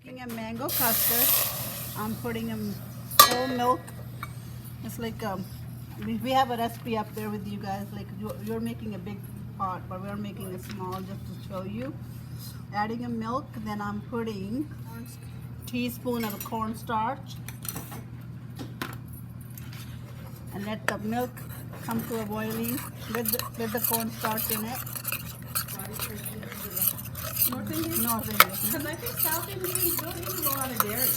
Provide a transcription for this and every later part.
Making a mango custard. I'm putting whole milk. It's like we have a recipe up there with you guys. Like you're making a big pot, but we're making a small just to show you. Adding a milk, then I'm putting a teaspoon of cornstarch, and let the milk come to a boiling with the cornstarch in it. North Indian? North Indian. Because I think South Indians don't even go out of dairy,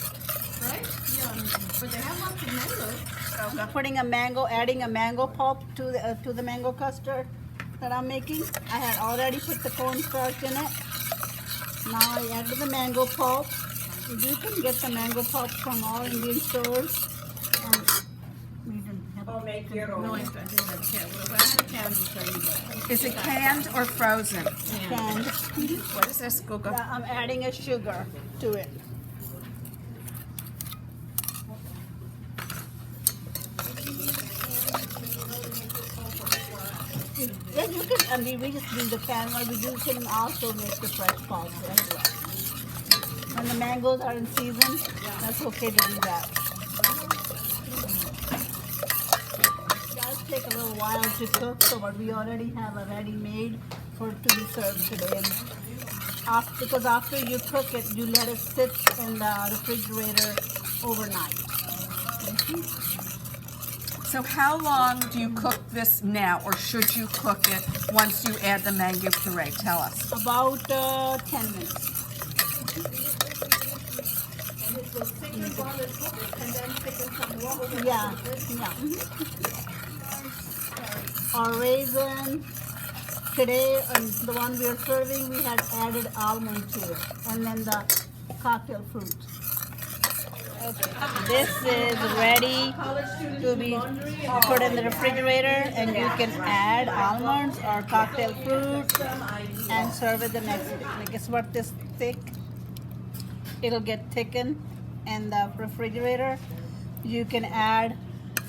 right? Yeah, but they have lots of mangoes. So putting adding a mango pulp to the mango custard that I'm making. I had already put the cornstarch in it. Now I added the mango pulp. You can get the mango pulp from all Indian stores. We didn't have Or make your own. No, I didn't have canned. Well, I had canned to show you, but Is it canned or frozen? canned. What is this, Goga? I'm adding a sugar to it. Yeah, you can. I mean, we just do the can one. We can also make the fresh pulp as well. When the mangoes are in season, that's okay to do that. It does take a little while to cook, so but we already have a ready made for it to be served today. And because after you cook it, you let it sit in the refrigerator overnight. So how long do you cook this now, or should you cook it once you add the mango puree? Tell us. About 10 minutes. Yeah, yeah. Our raisin, today, the one we are serving, we had added almond to it, and then the cocktail fruit. Okay. This is ready to be put in the refrigerator, and you can add almonds or cocktail fruit and serve it the next day. Like it's about this thick. It'll get thickened in the refrigerator. You can add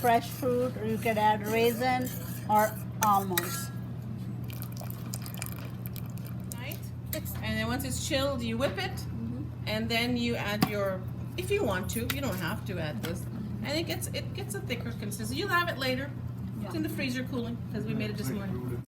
fresh fruit, or you can add raisin or almonds. right? And then once it's chilled, you whip it, and then you add your, if you want to, you don't have to add this. And it gets a thicker consistency. You'll have it later. It's in the freezer cooling because we made it this morning.